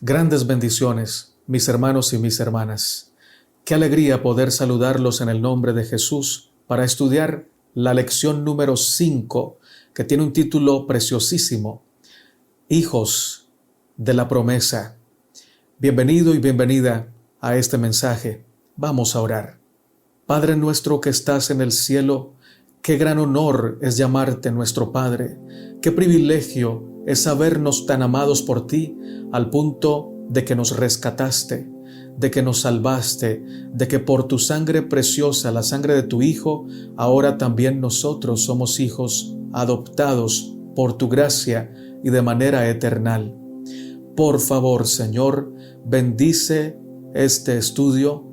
Grandes bendiciones, mis hermanos y mis hermanas. Qué alegría poder saludarlos en el nombre de Jesús para estudiar la lección número 5, que tiene un título preciosísimo: Hijos de la promesa. Bienvenido y bienvenida a este mensaje. Vamos a orar. Padre nuestro que estás en el cielo, qué gran honor es llamarte nuestro Padre. Qué privilegio es sabernos tan amados por ti al punto de que nos rescataste, de que nos salvaste, de que por tu sangre preciosa, la sangre de tu Hijo, ahora también nosotros somos hijos adoptados por tu gracia y de manera eterna. Por favor, Señor, bendice este estudio,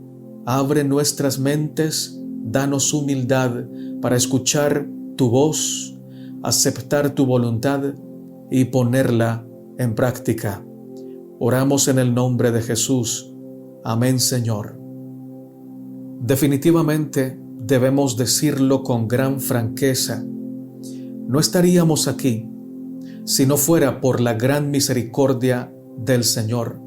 abre nuestras mentes, danos humildad para escuchar tu voz, aceptar tu voluntad y ponerla en práctica. Oramos en el nombre de Jesús. Amén, Señor. Definitivamente debemos decirlo con gran franqueza. No estaríamos aquí si no fuera por la gran misericordia del Señor,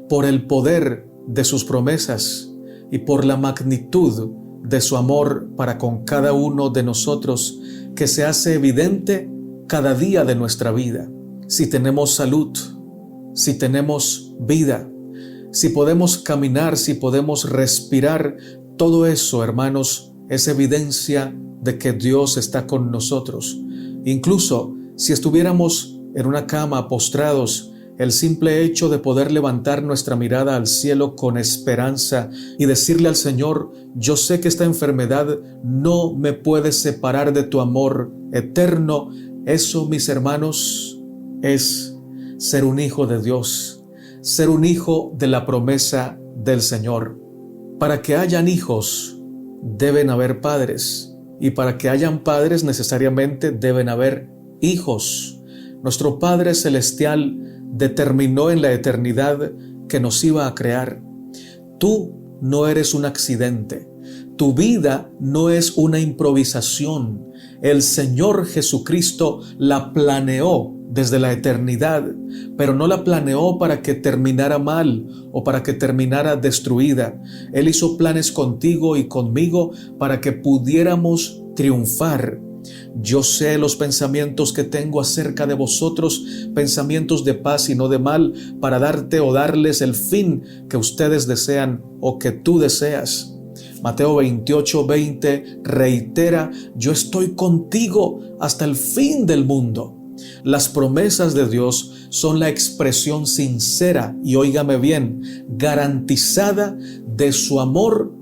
por el poder de sus promesas y por la magnitud de su amor para con cada uno de nosotros, que se hace evidente cada día de nuestra vida. Si tenemos salud, si tenemos vida, si podemos caminar, si podemos respirar, todo eso, hermanos, es evidencia de que Dios está con nosotros. Incluso si estuviéramos en una cama postrados, el simple hecho de poder levantar nuestra mirada al cielo con esperanza y decirle al Señor: yo sé que esta enfermedad no me puede separar de tu amor eterno. Eso, mis hermanos, es ser un hijo de Dios, ser un hijo de la promesa del Señor. Para que hayan hijos, deben haber padres, y para que hayan padres necesariamente deben haber hijos. Nuestro Padre Celestial determinó en la eternidad que nos iba a crear. Tú no eres un accidente. Tu vida no es una improvisación. El Señor Jesucristo la planeó desde la eternidad, pero no la planeó para que terminara mal o para que terminara destruida. Él hizo planes contigo y conmigo para que pudiéramos triunfar. Yo sé los pensamientos que tengo acerca de vosotros, pensamientos de paz y no de mal, para darte o darles el fin que ustedes desean o que tú deseas. Mateo 28:20 reitera: yo estoy contigo hasta el fin del mundo. Las promesas de Dios son la expresión sincera y, óigame bien, garantizada de su amor,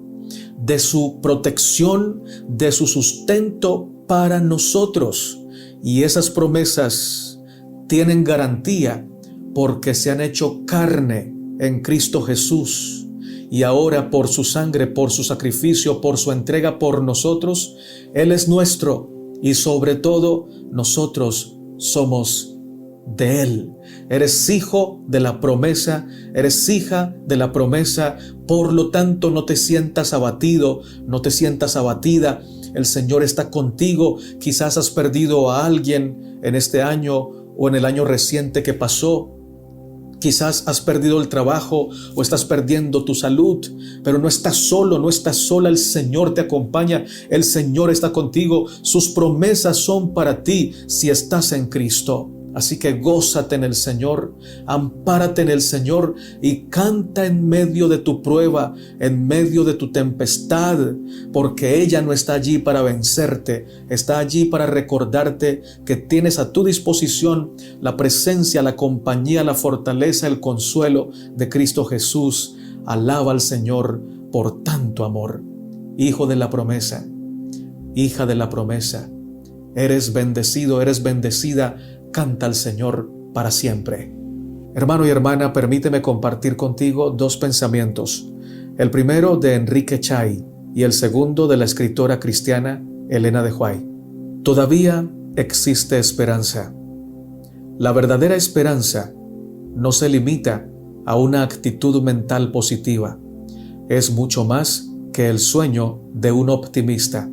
de su protección, de su sustento para nosotros. Y esas promesas tienen garantía porque se han hecho carne en Cristo Jesús. Y ahora, por su sangre, por su sacrificio, por su entrega por nosotros, Él es nuestro, y sobre todo nosotros somos de Él. Eres hijo de la promesa, eres hija de la promesa. Por lo tanto, no te sientas abatido, no te sientas abatida. El Señor está contigo. Quizás has perdido a alguien en este año o en el año reciente que pasó. Quizás has perdido el trabajo o estás perdiendo tu salud, pero no estás solo, no estás sola. El Señor te acompaña, el Señor está contigo. Sus promesas son para ti si estás en Cristo. Así que gózate en el Señor, ampárate en el Señor y canta en medio de tu prueba, en medio de tu tempestad, porque ella no está allí para vencerte, está allí para recordarte que tienes a tu disposición la presencia, la compañía, la fortaleza, el consuelo de Cristo Jesús. Alaba al Señor por tanto amor. Hijo de la promesa, hija de la promesa, eres bendecido, eres bendecida. Canta al Señor para siempre. Hermano y hermana, permíteme compartir contigo dos pensamientos. El primero de Enrique Chay y el segundo de la escritora cristiana Elena de White. Todavía existe esperanza. La verdadera esperanza no se limita a una actitud mental positiva. Es mucho más que el sueño de un optimista.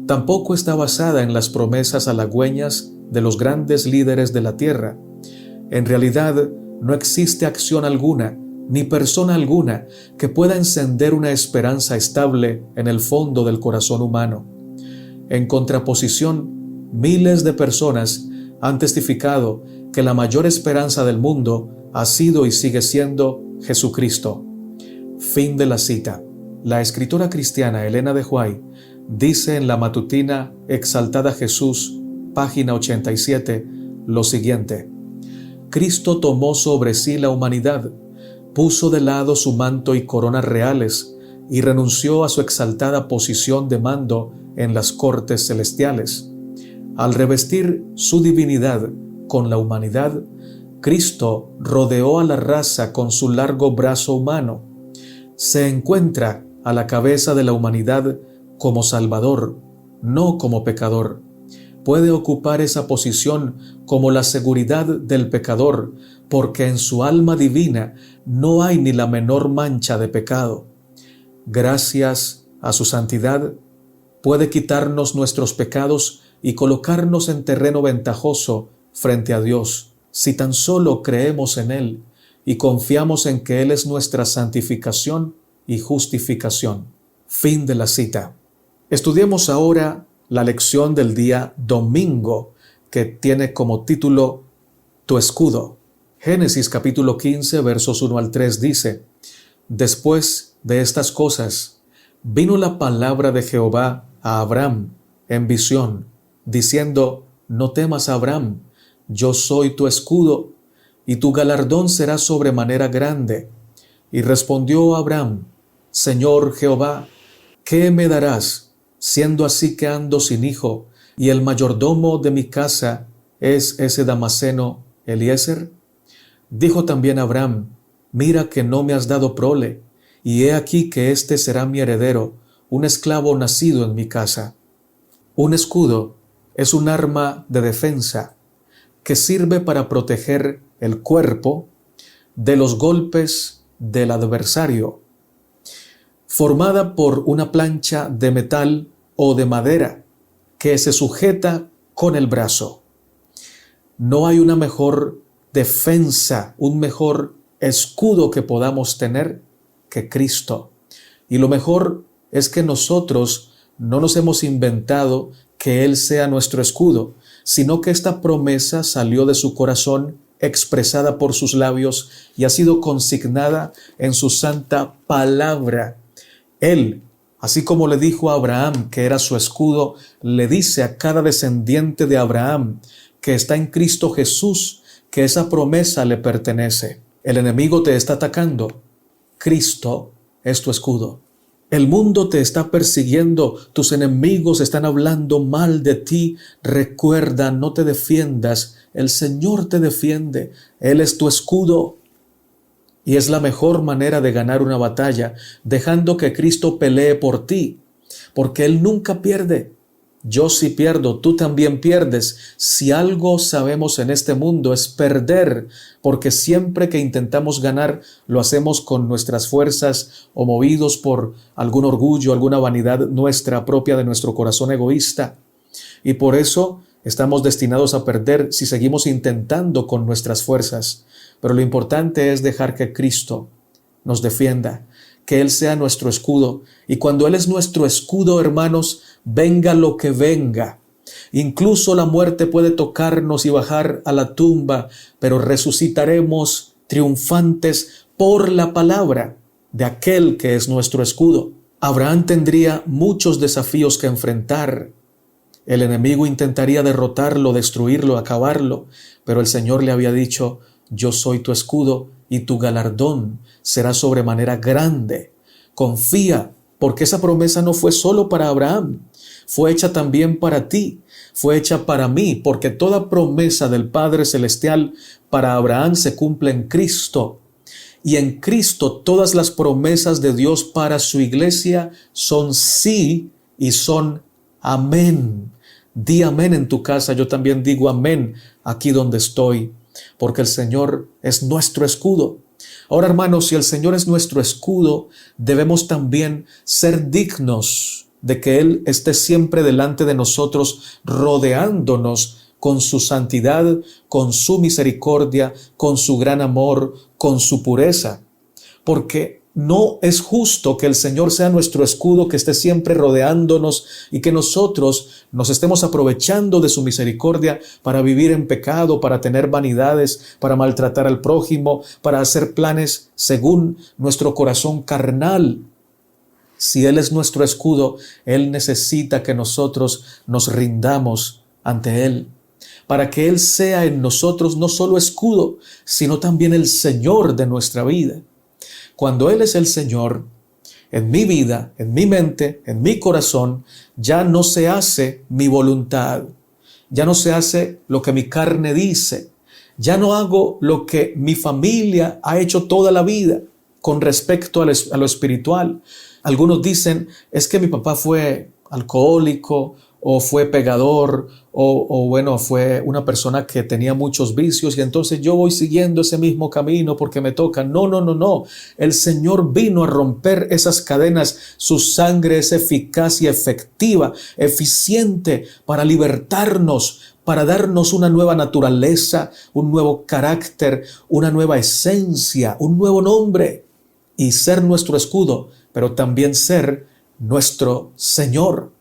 Tampoco está basada en las promesas halagüeñas de los grandes líderes de la tierra. En realidad, no existe acción alguna, ni persona alguna que pueda encender una esperanza estable en el fondo del corazón humano. En contraposición, miles de personas han testificado que la mayor esperanza del mundo ha sido y sigue siendo Jesucristo. Fin de la cita. La escritora cristiana Elena de White dice en la matutina Exaltada Jesús, página 87, lo siguiente: Cristo tomó sobre sí la humanidad, puso de lado su manto y coronas reales y renunció a su exaltada posición de mando en las cortes celestiales. Al revestir su divinidad con la humanidad, Cristo rodeó a la raza con su largo brazo humano. Se encuentra a la cabeza de la humanidad como Salvador, no como pecador. Puede ocupar esa posición como la seguridad del pecador, porque en su alma divina no hay ni la menor mancha de pecado. Gracias a su santidad, puede quitarnos nuestros pecados y colocarnos en terreno ventajoso frente a Dios, si tan solo creemos en Él y confiamos en que Él es nuestra santificación y justificación. Fin de la cita. Estudiemos ahora la lección del día domingo, que tiene como título Tu escudo. Génesis capítulo 15, versos 1 al 3 dice: Después de estas cosas, vino la palabra de Jehová a Abraham en visión, diciendo: No temas, Abraham, yo soy tu escudo, y tu galardón será sobremanera grande. Y respondió Abraham: Señor Jehová, ¿qué me darás, siendo así que ando sin hijo, y el mayordomo de mi casa es ese Damaseno Eliezer? Dijo también Abraham: Mira que no me has dado prole, y he aquí que éste será mi heredero, un esclavo nacido en mi casa. Un escudo es un arma de defensa que sirve para proteger el cuerpo de los golpes del adversario, formada por una plancha de metal o de madera que se sujeta con el brazo. No hay una mejor defensa, un mejor escudo que podamos tener que Cristo. Y lo mejor es que nosotros no nos hemos inventado que Él sea nuestro escudo, sino que esta promesa salió de su corazón, expresada por sus labios y ha sido consignada en su santa palabra. Él, así como le dijo a Abraham que era su escudo, le dice a cada descendiente de Abraham que está en Cristo Jesús, que esa promesa le pertenece. El enemigo te está atacando. Cristo es tu escudo. El mundo te está persiguiendo, tus enemigos están hablando mal de ti. Recuerda, no te defiendas, el Señor te defiende, Él es tu escudo. Y es la mejor manera de ganar una batalla, dejando que Cristo pelee por ti, porque Él nunca pierde. Yo sí pierdo, tú también pierdes. Si algo sabemos en este mundo es perder, porque siempre que intentamos ganar lo hacemos con nuestras fuerzas o movidos por algún orgullo, alguna vanidad nuestra propia de nuestro corazón egoísta. Y por eso estamos destinados a perder si seguimos intentando con nuestras fuerzas. Pero lo importante es dejar que Cristo nos defienda, que Él sea nuestro escudo. Y cuando Él es nuestro escudo, hermanos, venga lo que venga. Incluso la muerte puede tocarnos y bajar a la tumba, pero resucitaremos triunfantes por la palabra de aquel que es nuestro escudo. Abraham tendría muchos desafíos que enfrentar. El enemigo intentaría derrotarlo, destruirlo, acabarlo, pero el Señor le había dicho: yo soy tu escudo y tu galardón será sobremanera grande. Confía, porque esa promesa no fue solo para Abraham, fue hecha también para ti, fue hecha para mí, porque toda promesa del Padre Celestial para Abraham se cumple en Cristo. Y en Cristo todas las promesas de Dios para su iglesia son sí y son amén. Di amén en tu casa, yo también digo amén aquí donde estoy, porque el Señor es nuestro escudo. Ahora, hermanos, si el Señor es nuestro escudo, debemos también ser dignos de que Él esté siempre delante de nosotros, rodeándonos con su santidad, con su misericordia, con su gran amor, con su pureza. Porque no es justo que el Señor sea nuestro escudo, que esté siempre rodeándonos y que nosotros nos estemos aprovechando de su misericordia para vivir en pecado, para tener vanidades, para maltratar al prójimo, para hacer planes según nuestro corazón carnal. Si Él es nuestro escudo, Él necesita que nosotros nos rindamos ante Él, para que Él sea en nosotros no solo escudo, sino también el Señor de nuestra vida. Cuando Él es el Señor, en mi vida, en mi mente, en mi corazón, ya no se hace mi voluntad, ya no se hace lo que mi carne dice, ya no hago lo que mi familia ha hecho toda la vida con respecto a lo espiritual. Algunos dicen, es que mi papá fue alcohólico, o fue pegador, o bueno, fue una persona que tenía muchos vicios y entonces yo voy siguiendo ese mismo camino porque me toca. No, no, no, no. El Señor vino a romper esas cadenas. Su sangre es eficaz y efectiva, eficiente para libertarnos, para darnos una nueva naturaleza, un nuevo carácter, una nueva esencia, un nuevo nombre y ser nuestro escudo, pero también ser nuestro Señor.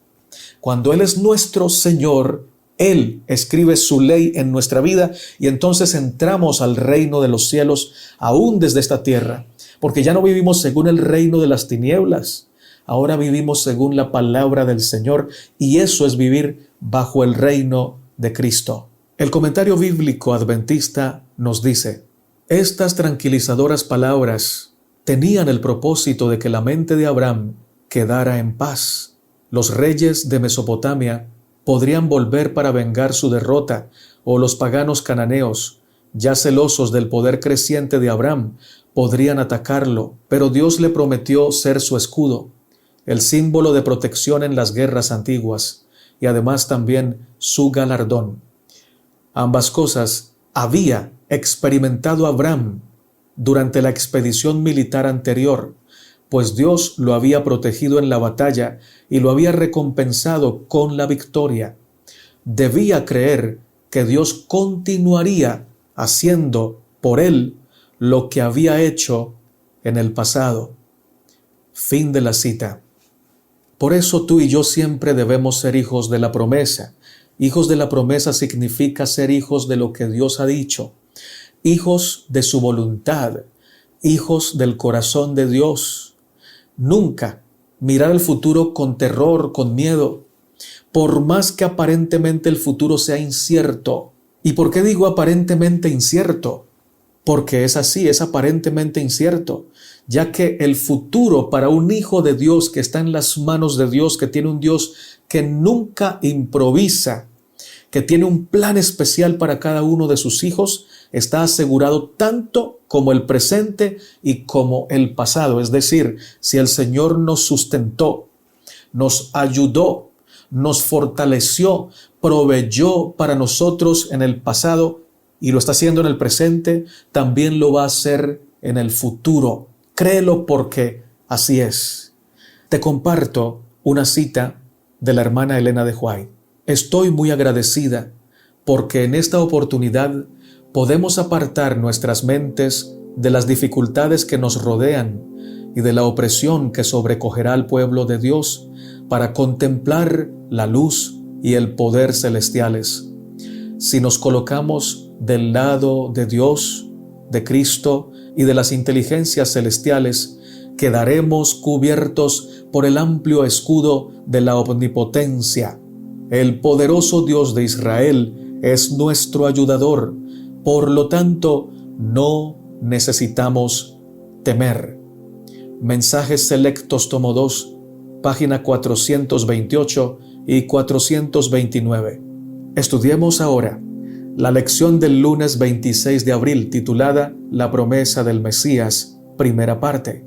Cuando Él es nuestro Señor, Él escribe su ley en nuestra vida y entonces entramos al reino de los cielos aún desde esta tierra, porque ya no vivimos según el reino de las tinieblas, ahora vivimos según la palabra del Señor y eso es vivir bajo el reino de Cristo. El comentario bíblico adventista nos dice, estas tranquilizadoras palabras tenían el propósito de que la mente de Abraham quedara en paz. Los reyes de Mesopotamia podrían volver para vengar su derrota, o los paganos cananeos, ya celosos del poder creciente de Abraham, podrían atacarlo, pero Dios le prometió ser su escudo, el símbolo de protección en las guerras antiguas, y además también su galardón. Ambas cosas había experimentado Abraham durante la expedición militar anterior, pues Dios lo había protegido en la batalla y lo había recompensado con la victoria. Debía creer que Dios continuaría haciendo por él lo que había hecho en el pasado. Fin de la cita. Por eso tú y yo siempre debemos ser hijos de la promesa. Hijos de la promesa significa ser hijos de lo que Dios ha dicho, hijos de su voluntad, hijos del corazón de Dios. Nunca mirar el futuro con terror, con miedo, por más que aparentemente el futuro sea incierto. ¿Y por qué digo aparentemente incierto? Porque es así, es aparentemente incierto, ya que el futuro para un hijo de Dios que está en las manos de Dios, que tiene un Dios que nunca improvisa, que tiene un plan especial para cada uno de sus hijos, está asegurado tanto como el presente y como el pasado. Es decir, si el Señor nos sustentó, nos ayudó, nos fortaleció, proveyó para nosotros en el pasado y lo está haciendo en el presente, también lo va a hacer en el futuro. Créelo porque así es. Te comparto una cita de la hermana Elena de White. Estoy muy agradecida porque en esta oportunidad podemos apartar nuestras mentes de las dificultades que nos rodean y de la opresión que sobrecogerá al pueblo de Dios para contemplar la luz y el poder celestiales. Si nos colocamos del lado de Dios, de Cristo y de las inteligencias celestiales, quedaremos cubiertos por el amplio escudo de la omnipotencia. El poderoso Dios de Israel es nuestro ayudador, por lo tanto, no necesitamos temer. Mensajes Selectos, tomo 2, página 428 y 429. Estudiemos ahora la lección del lunes 26 de abril titulada La promesa del Mesías, primera parte.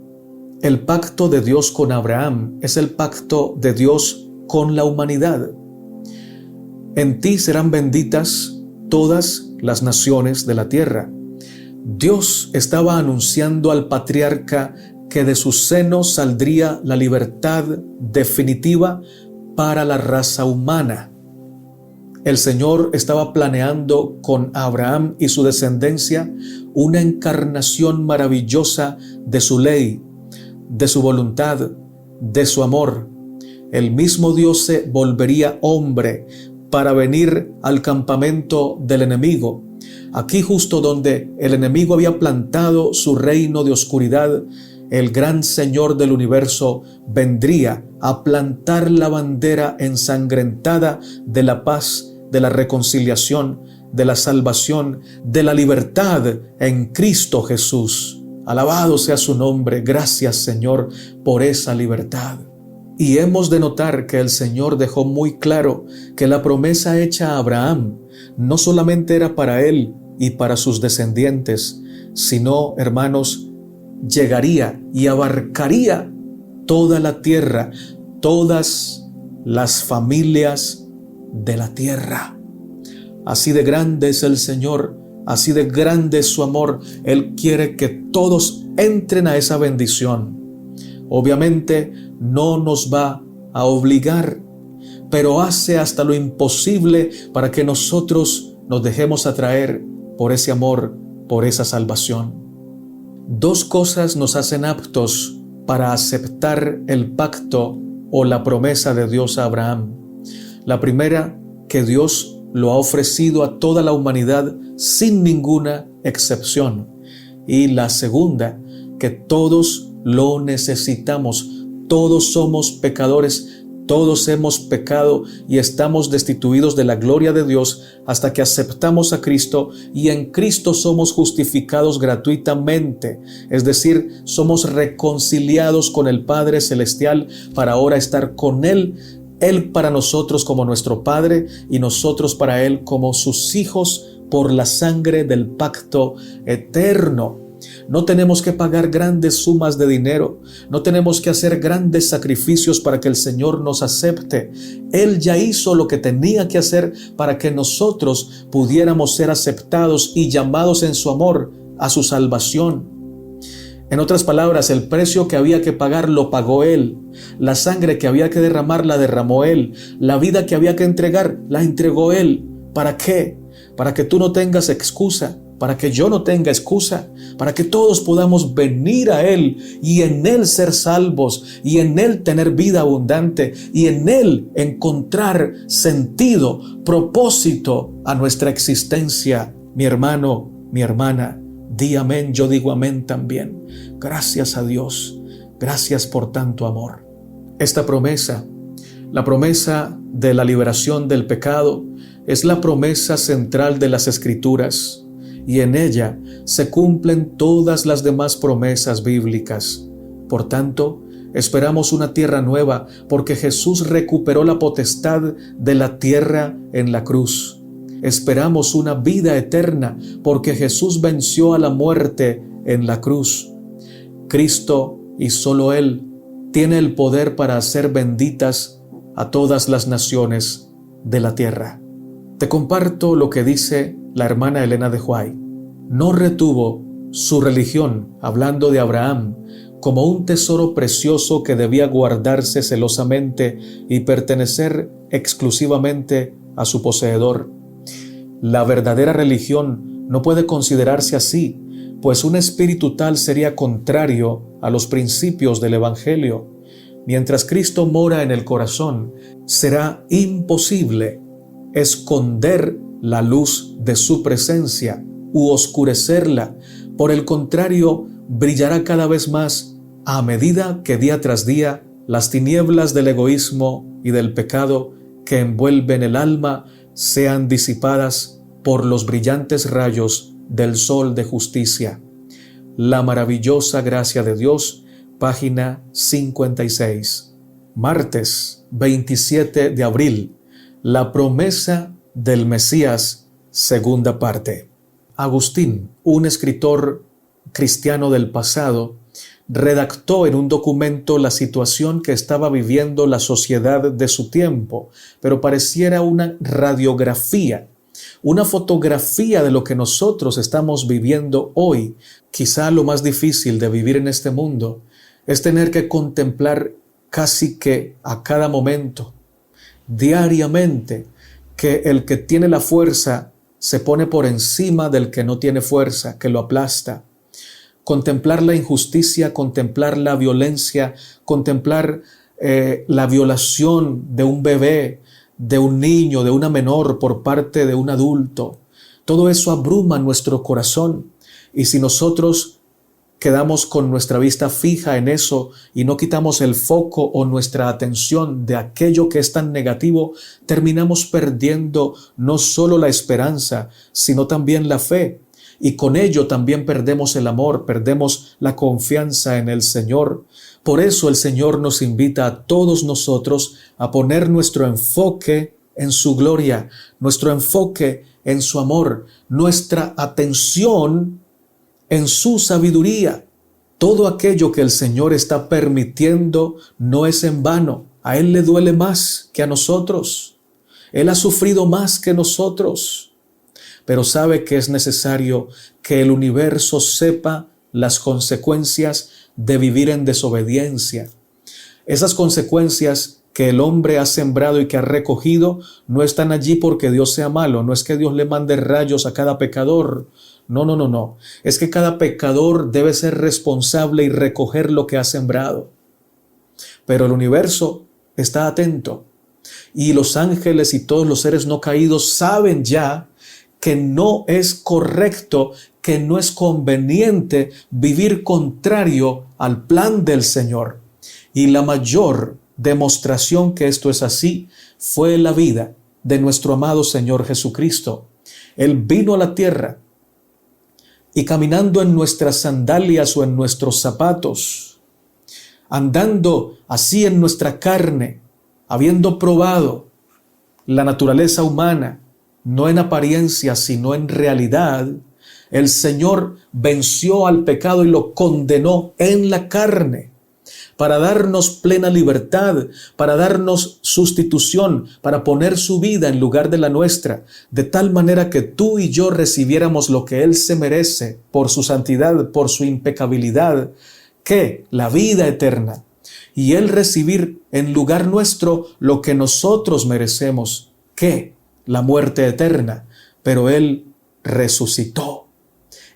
El pacto de Dios con Abraham es el pacto de Dios con la humanidad. En ti serán benditas todas las naciones de la tierra. Dios estaba anunciando al patriarca que de su seno saldría la libertad definitiva para la raza humana. El Señor estaba planeando con Abraham y su descendencia una encarnación maravillosa de su ley, de su voluntad, de su amor. El mismo Dios se volvería hombre para venir al campamento del enemigo. Aquí justo donde el enemigo había plantado su reino de oscuridad, el gran Señor del universo vendría a plantar la bandera ensangrentada de la paz, de la reconciliación, de la salvación, de la libertad en Cristo Jesús. Alabado sea su nombre. Gracias, Señor, por esa libertad. Y hemos de notar que el Señor dejó muy claro que la promesa hecha a Abraham no solamente era para él y para sus descendientes, sino, hermanos, llegaría y abarcaría toda la tierra, todas las familias de la tierra. Así de grande es el Señor, así de grande es su amor. Él quiere que todos entren a esa bendición. Obviamente no nos va a obligar, pero hace hasta lo imposible para que nosotros nos dejemos atraer por ese amor, por esa salvación. Dos cosas nos hacen aptos para aceptar el pacto o la promesa de Dios a Abraham. La primera, que Dios lo ha ofrecido a toda la humanidad sin ninguna excepción. Y la segunda, que todos lo necesitamos. Todos somos pecadores, todos hemos pecado y estamos destituidos de la gloria de Dios hasta que aceptamos a Cristo, y en Cristo somos justificados gratuitamente, es decir, somos reconciliados con el Padre Celestial para ahora estar con Él para nosotros como nuestro Padre y nosotros para Él como sus hijos por la sangre del pacto eterno. No tenemos que pagar grandes sumas de dinero, no tenemos que hacer grandes sacrificios para que el Señor nos acepte. Él ya hizo lo que tenía que hacer para que nosotros pudiéramos ser aceptados y llamados en su amor a su salvación. En otras palabras, el precio que había que pagar lo pagó Él, la sangre que había que derramar la derramó Él, la vida que había que entregar la entregó Él. ¿Para qué? Para que tú no tengas excusa, para que yo no tenga excusa, para que todos podamos venir a Él y en Él ser salvos y en Él tener vida abundante y en Él encontrar sentido, propósito a nuestra existencia. Mi hermano, mi hermana, di amén, yo digo amén también. Gracias a Dios, gracias por tanto amor. Esta promesa, la promesa de la liberación del pecado, es la promesa central de las Escrituras. Y en ella se cumplen todas las demás promesas bíblicas. Por tanto, esperamos una tierra nueva porque Jesús recuperó la potestad de la tierra en la cruz. Esperamos una vida eterna porque Jesús venció a la muerte en la cruz. Cristo, y solo Él, tiene el poder para hacer benditas a todas las naciones de la tierra. Te comparto lo que dice la hermana Elena de White. No retuvo su religión, hablando de Abraham, como un tesoro precioso que debía guardarse celosamente y pertenecer exclusivamente a su poseedor. La verdadera religión no puede considerarse así, pues un espíritu tal sería contrario a los principios del Evangelio. Mientras Cristo mora en el corazón, será imposible esconder la luz de su presencia u oscurecerla. Por el contrario, brillará cada vez más a medida que día tras día las tinieblas del egoísmo y del pecado que envuelven el alma sean disipadas por los brillantes rayos del sol de justicia. La maravillosa gracia de Dios, página 56. Martes 27 de abril. La promesa del Mesías, segunda parte. Agustín, un escritor cristiano del pasado, redactó en un documento la situación que estaba viviendo la sociedad de su tiempo, pero pareciera una radiografía, una fotografía de lo que nosotros estamos viviendo hoy. Quizá lo más difícil de vivir en este mundo es tener que contemplar casi que a cada momento, diariamente, que el que tiene la fuerza se pone por encima del que no tiene fuerza, que lo aplasta. Contemplar la injusticia, contemplar la violencia, contemplar la violación de un bebé, de un niño, de una menor por parte de un adulto. Todo eso abruma nuestro corazón. Y si nosotros quedamos con nuestra vista fija en eso y no quitamos el foco o nuestra atención de aquello que es tan negativo, terminamos perdiendo no solo la esperanza, sino también la fe. Y con ello también perdemos el amor, perdemos la confianza en el Señor. Por eso el Señor nos invita a todos nosotros a poner nuestro enfoque en su gloria, nuestro enfoque en su amor, nuestra atención en su sabiduría. Todo aquello que el Señor está permitiendo no es en vano. A Él le duele más que a nosotros. Él ha sufrido más que nosotros. Pero sabe que es necesario que el universo sepa las consecuencias de vivir en desobediencia. Esas consecuencias que el hombre ha sembrado y que ha recogido no están allí porque Dios sea malo. No es que Dios le mande rayos a cada pecador. No. Es que cada pecador debe ser responsable y recoger lo que ha sembrado. Pero el universo está atento. Y los ángeles y todos los seres no caídos saben ya que no es correcto, que no es conveniente vivir contrario al plan del Señor. Y la mayor demostración que esto es así fue la vida de nuestro amado Señor Jesucristo. Él vino a la tierra y caminando en nuestras sandalias o en nuestros zapatos, andando así en nuestra carne, habiendo probado la naturaleza humana, no en apariencia, sino en realidad, el Señor venció al pecado y lo condenó en la carne para darnos plena libertad, para darnos sustitución, para poner su vida en lugar de la nuestra, de tal manera que tú y yo recibiéramos lo que Él se merece por su santidad, por su impecabilidad, que la vida eterna, y Él recibir en lugar nuestro lo que nosotros merecemos, que la muerte eterna. Pero Él resucitó.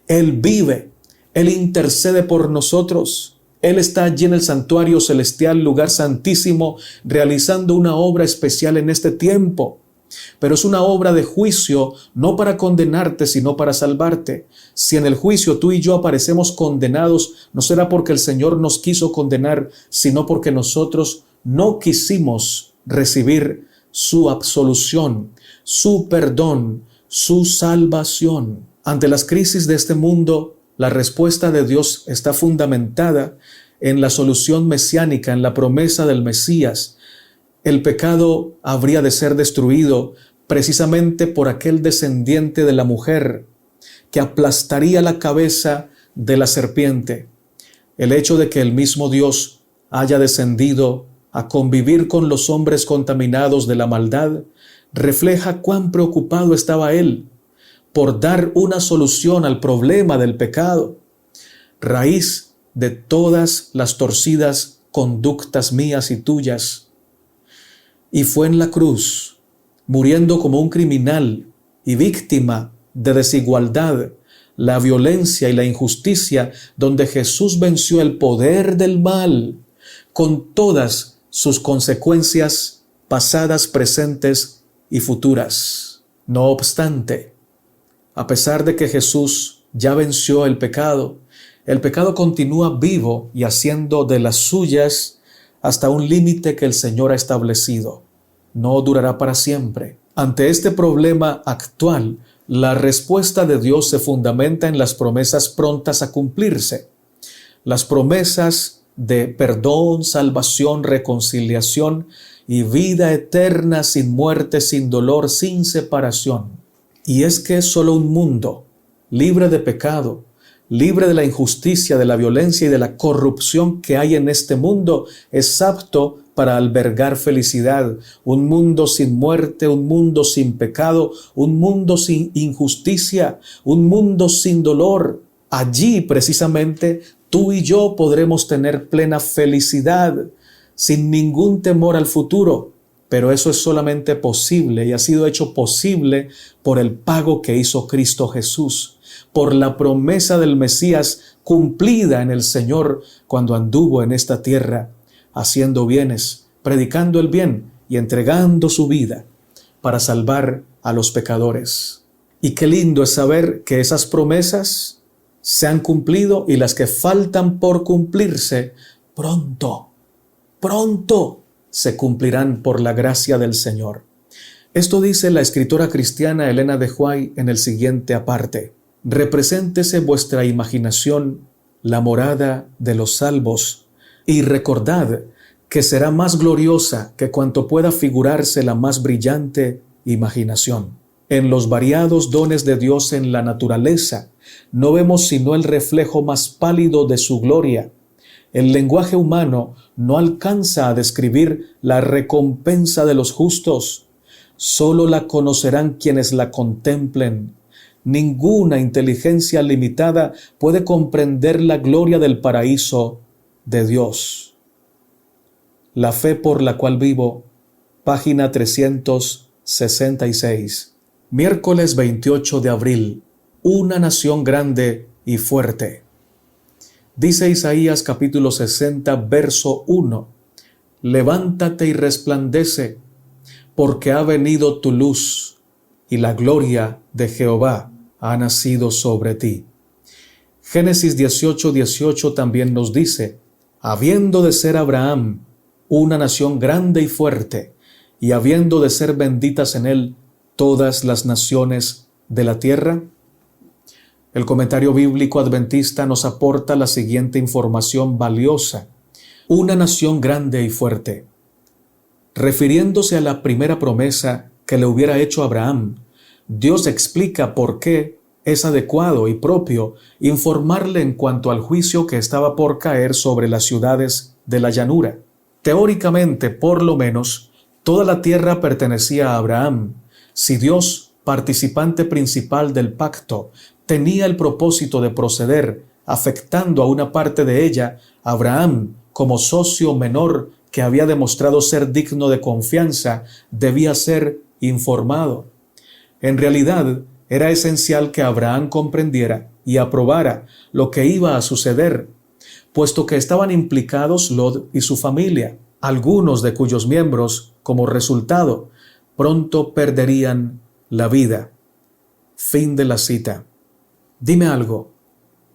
Él vive. Él intercede por nosotros. Él está allí en el santuario celestial, lugar santísimo, realizando una obra especial en este tiempo. Pero es una obra de juicio, no para condenarte, sino para salvarte. Si en el juicio tú y yo aparecemos condenados, no será porque el Señor nos quiso condenar, sino porque nosotros no quisimos recibir su absolución, su perdón, su salvación. Ante las crisis de este mundo, la respuesta de Dios está fundamentada en la solución mesiánica, en la promesa del Mesías. El pecado habría de ser destruido precisamente por aquel descendiente de la mujer que aplastaría la cabeza de la serpiente. El hecho de que el mismo Dios haya descendido a convivir con los hombres contaminados de la maldad refleja cuán preocupado estaba Él por dar una solución al problema del pecado, raíz de todas las torcidas conductas mías y tuyas. Y fue en la cruz, muriendo como un criminal y víctima de desigualdad, la violencia y la injusticia, donde Jesús venció el poder del mal con todas sus consecuencias pasadas, presentes y futuras. No obstante, a pesar de que Jesús ya venció el pecado continúa vivo y haciendo de las suyas hasta un límite que el Señor ha establecido. No durará para siempre. Ante este problema actual, la respuesta de Dios se fundamenta en las promesas prontas a cumplirse. Las promesas de perdón, salvación, reconciliación y vida eterna sin muerte, sin dolor, sin separación. Y es que solo un mundo libre de pecado, libre de la injusticia, de la violencia y de la corrupción que hay en este mundo, es apto para albergar felicidad. Un mundo sin muerte, un mundo sin pecado, un mundo sin injusticia, un mundo sin dolor. Allí precisamente tú y yo podremos tener plena felicidad, sin ningún temor al futuro. pero eso es solamente posible y ha sido hecho posible por el pago que hizo Cristo Jesús, por la promesa del Mesías cumplida en el Señor cuando anduvo en esta tierra, haciendo bienes, predicando el bien y entregando su vida para salvar a los pecadores. Y qué lindo es saber que esas promesas se han cumplido y las que faltan por cumplirse pronto se cumplirán por la gracia del Señor. Esto dice la escritora cristiana Elena de White en el siguiente aparte: represéntese vuestra imaginación la morada de los salvos y recordad que será más gloriosa que cuanto pueda figurarse la más brillante imaginación. En los variados dones de Dios en la naturaleza, no vemos sino el reflejo más pálido de su gloria. El lenguaje humano no alcanza a describir la recompensa de los justos. Solo la conocerán quienes la contemplen. Ninguna inteligencia limitada puede comprender la gloria del paraíso de Dios. La fe por la cual vivo, página 366. Miércoles 28 de abril. Una nación grande y fuerte. Dice Isaías capítulo 60, verso 1. Levántate y resplandece, porque ha venido tu luz, y la gloria de Jehová ha nacido sobre ti. Génesis 18:18 también nos dice: habiendo de ser Abraham una nación grande y fuerte, y habiendo de ser benditas en él todas las naciones de la tierra. El comentario bíblico adventista nos aporta la siguiente información valiosa: una nación grande y fuerte. Refiriéndose a la primera promesa que le hubiera hecho a Abraham, Dios explica por qué es adecuado y propio informarle en cuanto al juicio que estaba por caer sobre las ciudades de la llanura. Teóricamente, por lo menos, toda la tierra pertenecía a Abraham. Si Dios, participante principal del pacto, tenía el propósito de proceder afectando a una parte de ella, Abraham, como socio menor que había demostrado ser digno de confianza, debía ser informado. En realidad, era esencial que Abraham comprendiera y aprobara lo que iba a suceder, puesto que estaban implicados Lot y su familia, algunos de cuyos miembros, como resultado, pronto perderían la vida. Fin de la cita. Dime algo,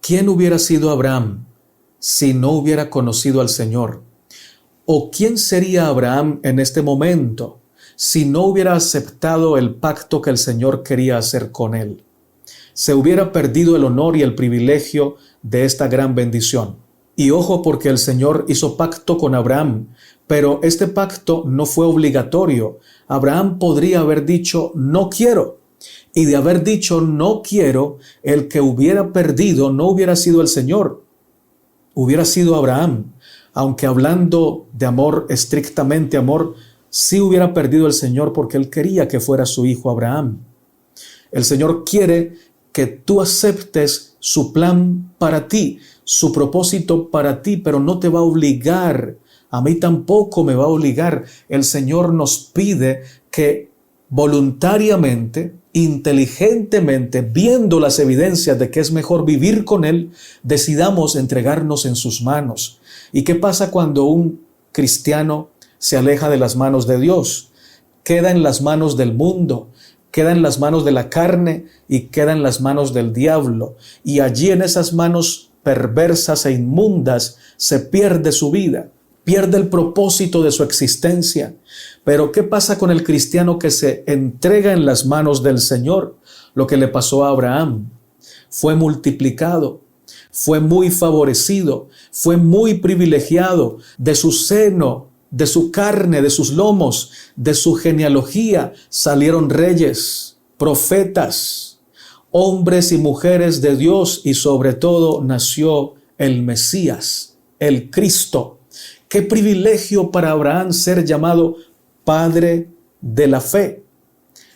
¿quién hubiera sido Abraham si no hubiera conocido al Señor? ¿O quién sería Abraham en este momento si no hubiera aceptado el pacto que el Señor quería hacer con él? Se hubiera perdido el honor y el privilegio de esta gran bendición. Y ojo, porque el Señor hizo pacto con Abraham, pero este pacto no fue obligatorio. Abraham podría haber dicho no quiero, y de haber dicho no quiero, el que hubiera perdido no hubiera sido el Señor, hubiera sido Abraham. Aunque hablando de amor, estrictamente amor, sí hubiera perdido el Señor porque Él quería que fuera su hijo Abraham. El Señor quiere que tú aceptes su plan para ti, su propósito para ti, pero no te va a obligar. A mí tampoco me va a obligar. El Señor nos pide que voluntariamente, inteligentemente, viendo las evidencias de que es mejor vivir con Él, decidamos entregarnos en sus manos. ¿Y qué pasa cuando un cristiano se aleja de las manos de Dios? Queda en las manos del mundo, queda en las manos de la carne y queda en las manos del diablo. Y allí en esas manos perversas e inmundas se pierde su vida, pierde el propósito de su existencia. Pero ¿qué pasa con el cristiano que se entrega en las manos del Señor? Lo que le pasó a Abraham: fue multiplicado, fue muy favorecido, fue muy privilegiado. De su seno, de su carne, de sus lomos, de su genealogía salieron reyes, profetas, hombres y mujeres de Dios, y sobre todo nació el Mesías, el Cristo. Qué privilegio para Abraham ser llamado Padre de la Fe.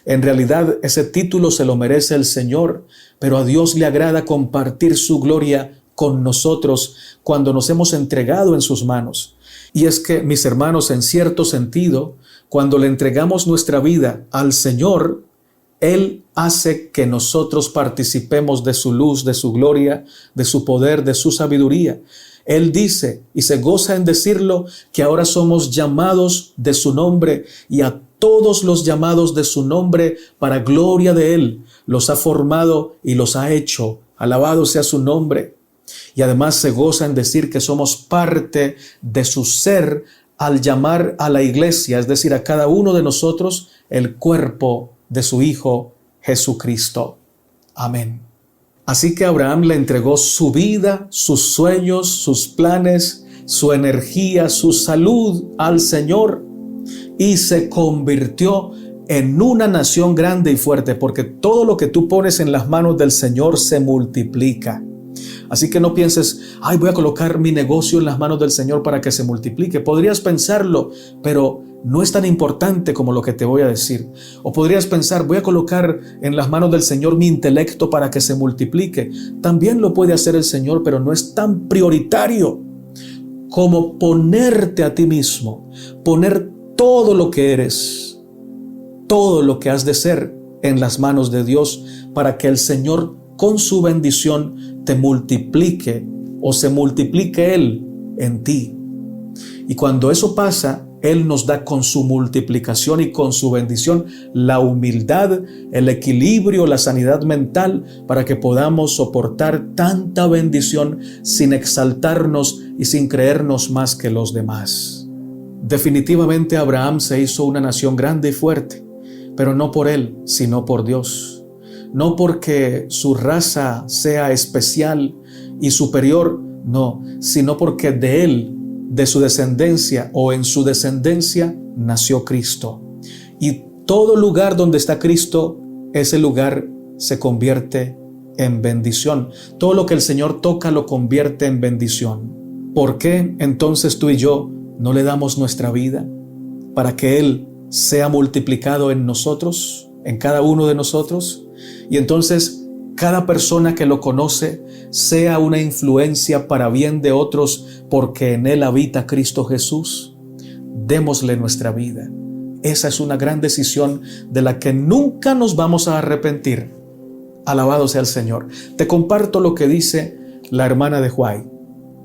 En realidad ese título se lo merece el Señor, pero a Dios le agrada compartir su gloria con nosotros cuando nos hemos entregado en sus manos. Y es que, mis hermanos, en cierto sentido, cuando le entregamos nuestra vida al Señor, Él hace que nosotros participemos de su luz, de su gloria, de su poder, de su sabiduría. Él dice, y se goza en decirlo, que ahora somos llamados de su nombre, y a todos los llamados de su nombre para gloria de Él los ha formado y los ha hecho. Alabado sea su nombre. Y además se goza en decir que somos parte de su ser al llamar a la iglesia, es decir, a cada uno de nosotros, el cuerpo de su Hijo Jesucristo. Amén. Así que Abraham le entregó su vida, sus sueños, sus planes, su energía, su salud al Señor y se convirtió en una nación grande y fuerte, porque todo lo que tú pones en las manos del Señor se multiplica. Así que no pienses, voy a colocar mi negocio en las manos del Señor para que se multiplique. Podrías pensarlo, pero no es tan importante como lo que te voy a decir. O podrías pensar, voy a colocar en las manos del Señor mi intelecto para que se multiplique. También lo puede hacer el Señor, pero no es tan prioritario como ponerte a ti mismo, poner todo lo que eres, todo lo que has de ser en las manos de Dios para que el Señor con su bendición te multiplique o se multiplique Él en ti. Y cuando eso pasa, Él nos da con su multiplicación y con su bendición la humildad, el equilibrio, la sanidad mental para que podamos soportar tanta bendición sin exaltarnos y sin creernos más que los demás. Definitivamente Abraham se hizo una nación grande y fuerte, pero no por él, sino por Dios. No porque su raza sea especial y superior, no, sino porque de él, de su descendencia o en su descendencia, nació Cristo. Y todo lugar donde está Cristo, ese lugar se convierte en bendición. Todo lo que el Señor toca lo convierte en bendición. ¿Por qué entonces tú y yo no le damos nuestra vida para que Él sea multiplicado en nosotros, en cada uno de nosotros? Y entonces cada persona que lo conoce sea una influencia para bien de otros porque en Él habita Cristo Jesús. Démosle nuestra vida. Esa es una gran decisión de la que nunca nos vamos a arrepentir. Alabado sea el Señor. Te comparto lo que dice la hermana de Huay.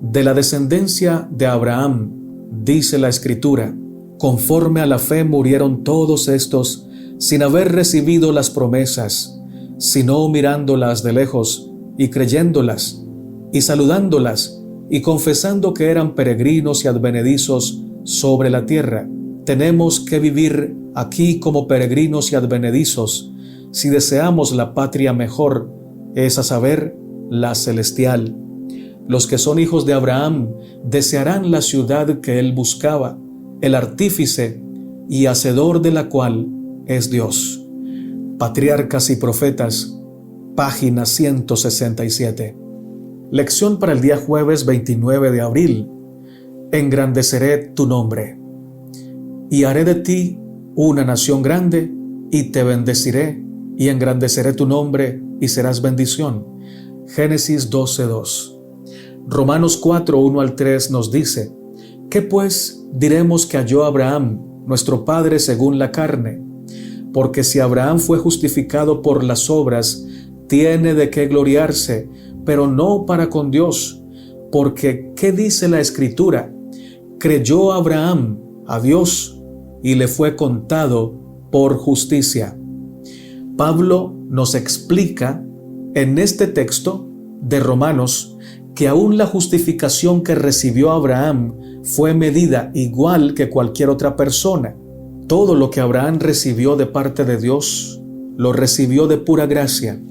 De la descendencia de Abraham, dice la Escritura, conforme a la fe murieron todos estos sin haber recibido las promesas, sino mirándolas de lejos y creyéndolas y saludándolas y confesando que eran peregrinos y advenedizos sobre la tierra. Tenemos que vivir aquí como peregrinos y advenedizos si deseamos la patria mejor, es a saber, la celestial. Los que son hijos de Abraham desearán la ciudad que él buscaba, el artífice y hacedor de la cual es Dios. Patriarcas y Profetas, página 167. Lección para el día jueves 29 de abril. Engrandeceré tu nombre. Y haré de ti una nación grande, y te bendeciré, y engrandeceré tu nombre, y serás bendición. Génesis 12:2. Romanos 4:1 al 3 nos dice: ¿Qué pues diremos que halló Abraham, nuestro padre según la carne? Porque si Abraham fue justificado por las obras, tiene de qué gloriarse, pero no para con Dios. Porque, ¿qué dice la Escritura? Creyó Abraham a Dios y le fue contado por justicia. Pablo nos explica en este texto de Romanos que aún la justificación que recibió Abraham fue medida igual que cualquier otra persona. Todo lo que Abraham recibió de parte de Dios, lo recibió de pura gracia.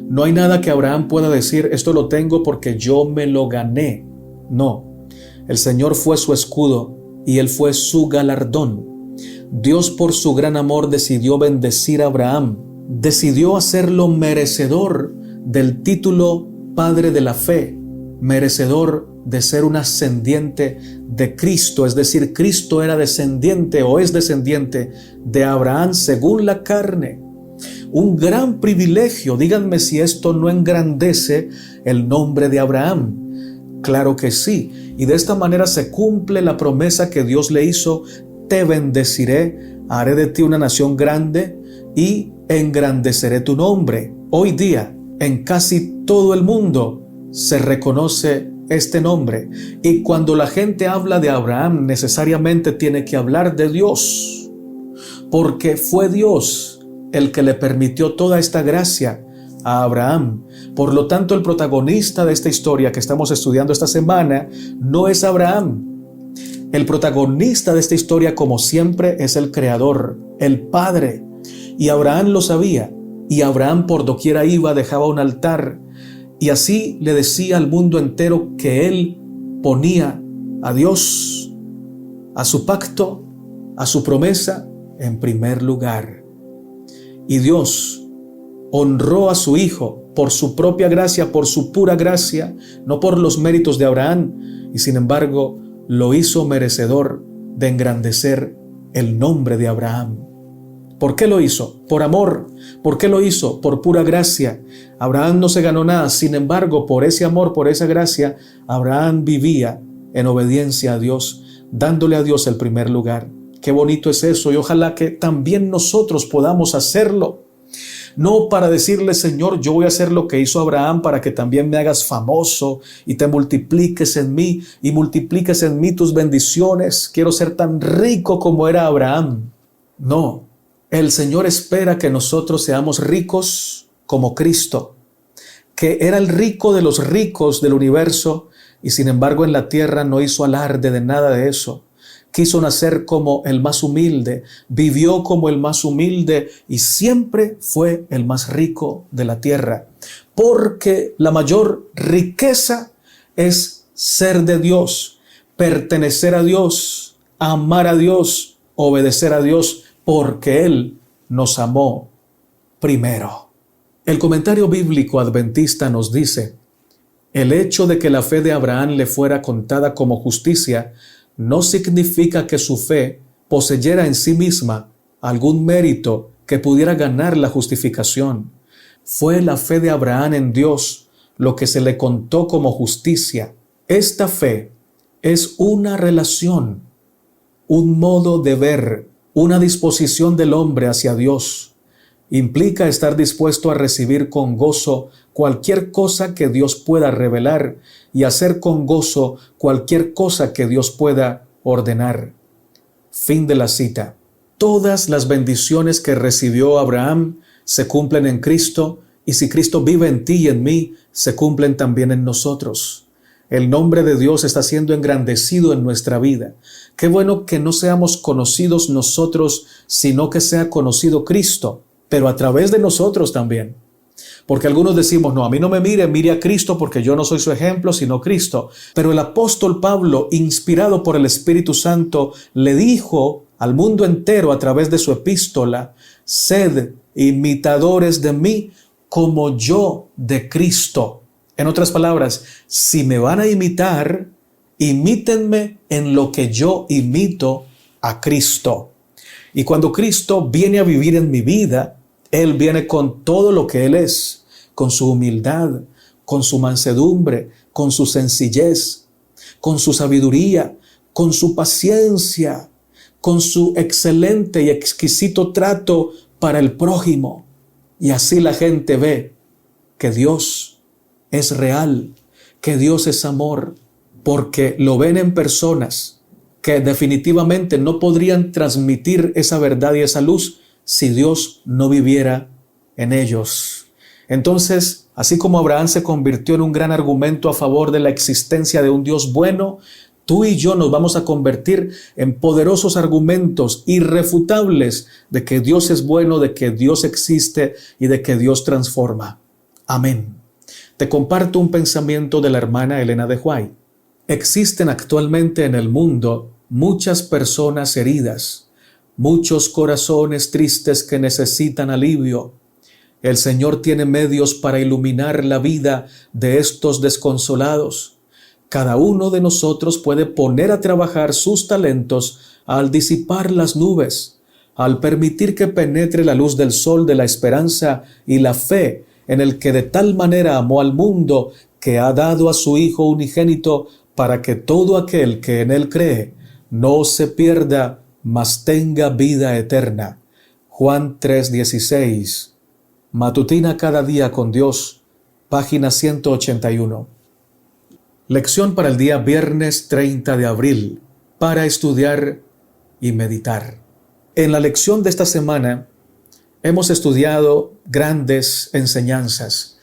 No hay nada que Abraham pueda decir, esto lo tengo porque yo me lo gané. No, el Señor fue su escudo y Él fue su galardón. Dios, por su gran amor, decidió bendecir a Abraham, decidió hacerlo merecedor del título Padre de la Fe, merecedor de ser un ascendiente de Cristo, es decir, Cristo era descendiente o es descendiente de Abraham según la carne. Un gran privilegio. Díganme si esto no engrandece el nombre de Abraham. Claro que sí. Y de esta manera se cumple la promesa que Dios le hizo: te bendeciré, haré de ti una nación grande y engrandeceré tu nombre. Hoy día, en casi todo el mundo, se reconoce este nombre. Y cuando la gente habla de Abraham, necesariamente tiene que hablar de Dios, porque fue Dios el que le permitió toda esta gracia a Abraham. Por lo tanto, el protagonista de esta historia que estamos estudiando esta semana no es Abraham. El protagonista de esta historia, como siempre, es el Creador, el Padre. Y Abraham lo sabía. Y Abraham, por doquiera iba, dejaba un altar. Y así le decía al mundo entero que él ponía a Dios, a su pacto, a su promesa, en primer lugar. Y Dios honró a su Hijo por su propia gracia, por su pura gracia, no por los méritos de Abraham, y sin embargo lo hizo merecedor de engrandecer el nombre de Abraham. ¿Por qué lo hizo? Por amor. ¿Por qué lo hizo? Por pura gracia. Abraham no se ganó nada, sin embargo, por ese amor, por esa gracia, Abraham vivía en obediencia a Dios, dándole a Dios el primer lugar. Qué bonito es eso, y ojalá que también nosotros podamos hacerlo. No para decirle: Señor, yo voy a hacer lo que hizo Abraham para que también me hagas famoso y te multipliques en mí y multipliques en mí tus bendiciones. Quiero ser tan rico como era Abraham. No, el Señor espera que nosotros seamos ricos como Cristo, que era el rico de los ricos del universo y sin embargo en la tierra no hizo alarde de nada de eso. Quiso nacer como el más humilde, vivió como el más humilde y siempre fue el más rico de la tierra. Porque la mayor riqueza es ser de Dios, pertenecer a Dios, amar a Dios, obedecer a Dios, porque Él nos amó primero. El comentario bíblico adventista nos dice: el hecho de que la fe de Abraham le fuera contada como justicia no significa que su fe poseyera en sí misma algún mérito que pudiera ganar la justificación. Fue la fe de Abraham en Dios lo que se le contó como justicia. Esta fe es una relación, un modo de ver, una disposición del hombre hacia Dios. Implica estar dispuesto a recibir con gozo cualquier cosa que Dios pueda revelar y hacer con gozo cualquier cosa que Dios pueda ordenar. Fin de la cita. Todas las bendiciones que recibió Abraham se cumplen en Cristo, y si Cristo vive en ti y en mí, se cumplen también en nosotros. El nombre de Dios está siendo engrandecido en nuestra vida. Qué bueno que no seamos conocidos nosotros, sino que sea conocido Cristo, pero a través de nosotros también. Porque algunos decimos: no, a mí no me mire, mire a Cristo, porque yo no soy su ejemplo, sino Cristo. Pero el apóstol Pablo, inspirado por el Espíritu Santo, le dijo al mundo entero a través de su epístola: sed imitadores de mí como yo de Cristo. En otras palabras, si me van a imitar, imítenme en lo que yo imito a Cristo. Y cuando Cristo viene a vivir en mi vida, Él viene con todo lo que Él es, con su humildad, con su mansedumbre, con su sencillez, con su sabiduría, con su paciencia, con su excelente y exquisito trato para el prójimo. Y así la gente ve que Dios es real, que Dios es amor, porque lo ven en personas que definitivamente no podrían transmitir esa verdad y esa luz si Dios no viviera en ellos. Entonces, así como Abraham se convirtió en un gran argumento a favor de la existencia de un Dios bueno, tú y yo nos vamos a convertir en poderosos argumentos irrefutables de que Dios es bueno, de que Dios existe y de que Dios transforma. Amén. Te comparto un pensamiento de la hermana Elena de White. Existen actualmente en el mundo muchas personas heridas, muchos corazones tristes que necesitan alivio. El Señor tiene medios para iluminar la vida de estos desconsolados. Cada uno de nosotros puede poner a trabajar sus talentos al disipar las nubes, al permitir que penetre la luz del sol de la esperanza y la fe en el que de tal manera amó al mundo que ha dado a su Hijo unigénito para que todo aquel que en él cree no se pierda, mas tenga vida eterna. Juan 3:16. Matutina cada día con Dios, página 181. Lección para el día viernes 30 de abril, para estudiar y meditar. En la lección de esta semana hemos estudiado grandes enseñanzas.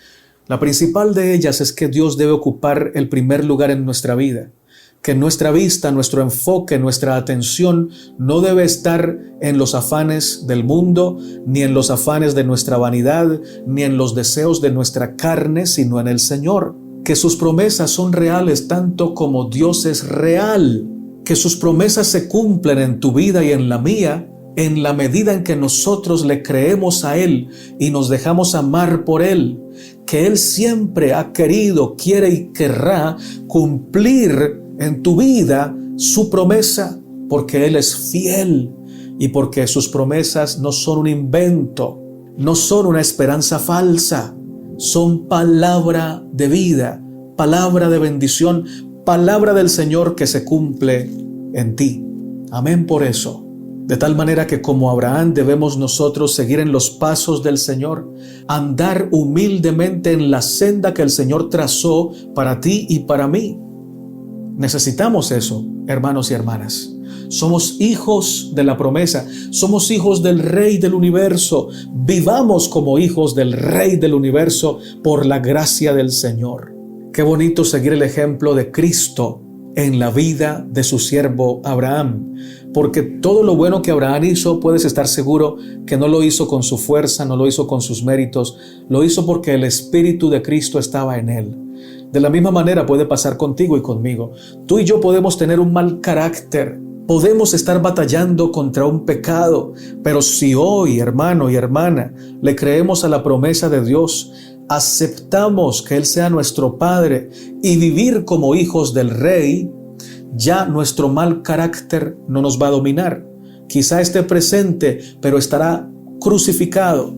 La principal de ellas es que Dios debe ocupar el primer lugar en nuestra vida, que nuestra vista, nuestro enfoque, nuestra atención no debe estar en los afanes del mundo, ni en los afanes de nuestra vanidad, ni en los deseos de nuestra carne, sino en el Señor. Que sus promesas son reales tanto como Dios es real, que sus promesas se cumplen en tu vida y en la mía, en la medida en que nosotros le creemos a Él y nos dejamos amar por Él, que Él siempre ha querido, quiere y querrá cumplir en tu vida su promesa, porque Él es fiel y porque sus promesas no son un invento, no son una esperanza falsa, son palabra de vida, palabra de bendición, palabra del Señor que se cumple en ti. Amén por eso. De tal manera que como Abraham debemos nosotros seguir en los pasos del Señor, andar humildemente en la senda que el Señor trazó para ti y para mí. Necesitamos eso, hermanos y hermanas. Somos hijos de la promesa, somos hijos del Rey del universo. Vivamos como hijos del Rey del universo por la gracia del Señor. Qué bonito seguir el ejemplo de Cristo en la vida de su siervo Abraham, porque todo lo bueno que Abraham hizo, puedes estar seguro que no lo hizo con su fuerza, no lo hizo con sus méritos, lo hizo porque el Espíritu de Cristo estaba en él. De la misma manera puede pasar contigo y conmigo. Tú y yo podemos tener un mal carácter, podemos estar batallando contra un pecado, pero si hoy, hermano y hermana, le creemos a la promesa de Dios, aceptamos que Él sea nuestro Padre y vivir como hijos del Rey, ya nuestro mal carácter no nos va a dominar. Quizá esté presente, pero estará crucificado.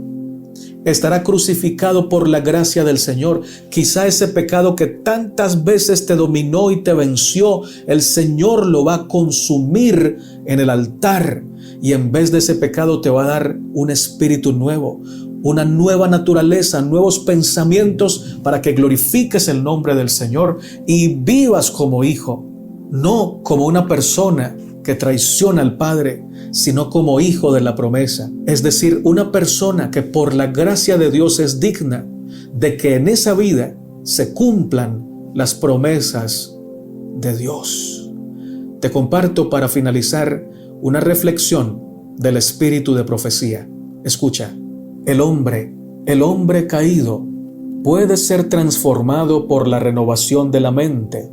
Estará crucificado por la gracia del Señor. Quizá ese pecado que tantas veces te dominó y te venció, el Señor lo va a consumir en el altar. Y en vez de ese pecado te va a dar un espíritu nuevo, una nueva naturaleza, nuevos pensamientos para que glorifiques el nombre del Señor y vivas como hijo, no como una persona que traiciona al Padre, sino como hijo de la promesa. Es decir, una persona que por la gracia de Dios es digna de que en esa vida se cumplan las promesas de Dios. Te comparto para finalizar una reflexión del espíritu de profecía. Escucha. El hombre caído puede ser transformado por la renovación de la mente,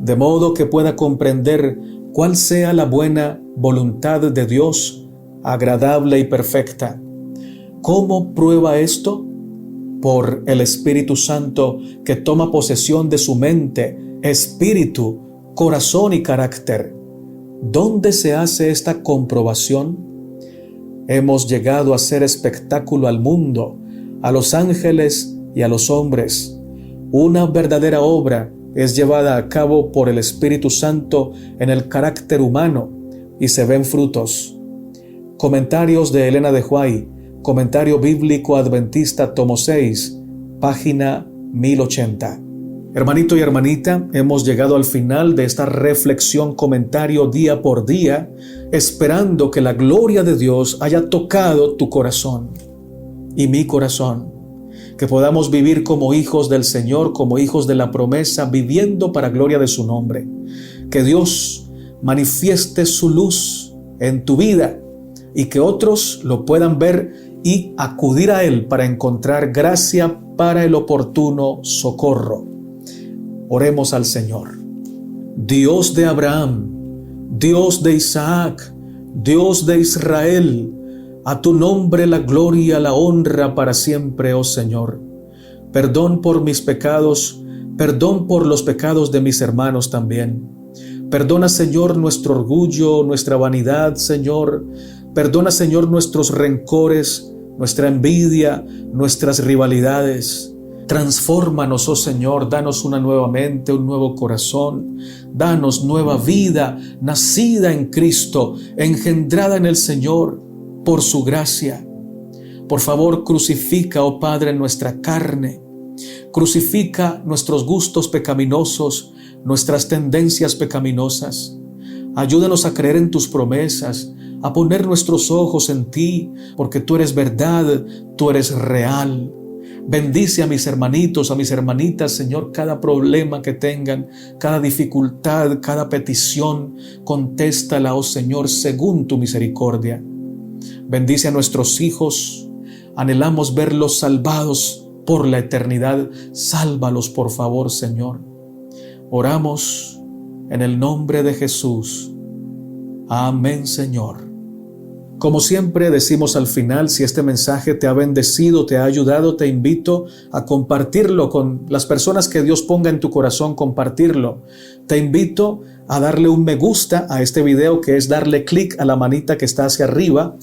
de modo que pueda comprender cuál sea la buena voluntad de Dios, agradable y perfecta. ¿Cómo prueba esto? Por el Espíritu Santo que toma posesión de su mente, espíritu, corazón y carácter. ¿Dónde se hace esta comprobación? Hemos llegado a hacer espectáculo al mundo, a los ángeles y a los hombres. Una verdadera obra es llevada a cabo por el Espíritu Santo en el carácter humano y se ven frutos. Comentarios de Elena de White, Comentario Bíblico Adventista, tomo 6, página 1080. Hermanito y hermanita, hemos llegado al final de esta reflexión, comentario día por día, esperando que la gloria de Dios haya tocado tu corazón y mi corazón, que podamos vivir como hijos del Señor, como hijos de la promesa, viviendo para gloria de su nombre. Que Dios manifieste su luz en tu vida y que otros lo puedan ver y acudir a Él para encontrar gracia para el oportuno socorro. Oremos al Señor. Dios de Abraham, Dios de Isaac, Dios de Israel, a tu nombre la gloria, la honra para siempre, oh Señor. Perdón por mis pecados, perdón por los pecados de mis hermanos también. Perdona, Señor, nuestro orgullo, nuestra vanidad, Señor. Perdona, Señor, nuestros rencores, nuestra envidia, nuestras rivalidades. Transfórmanos, oh Señor, danos una nueva mente, un nuevo corazón. Danos nueva vida, nacida en Cristo, engendrada en el Señor por su gracia. Por favor, crucifica, oh Padre, nuestra carne. Crucifica nuestros gustos pecaminosos, nuestras tendencias pecaminosas. Ayúdanos a creer en tus promesas, a poner nuestros ojos en ti, porque tú eres verdad, tú eres real. Bendice a mis hermanitos, a mis hermanitas, Señor, cada problema que tengan, cada dificultad, cada petición, contéstala, oh Señor, según tu misericordia. Bendice a nuestros hijos, anhelamos verlos salvados por la eternidad. Sálvalos, por favor, Señor. Oramos en el nombre de Jesús. Amén, Señor. Como siempre decimos al final, si este mensaje te ha bendecido, te ha ayudado, te invito a compartirlo con las personas que Dios ponga en tu corazón, compartirlo. Te invito a darle un me gusta a este video, que es darle clic a la manita que está hacia arriba.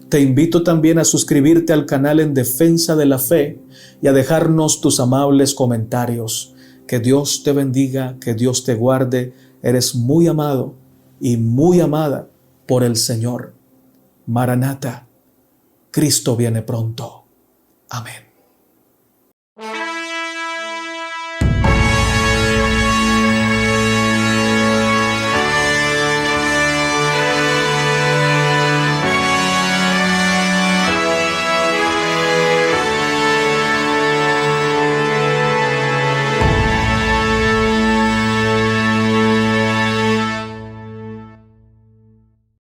Te invito también a suscribirte al canal En Defensa de la Fe y a dejarnos tus amables comentarios. Que Dios te bendiga, que Dios te guarde. Eres muy amado y muy amada por el Señor. Maranata, Cristo viene pronto. Amén.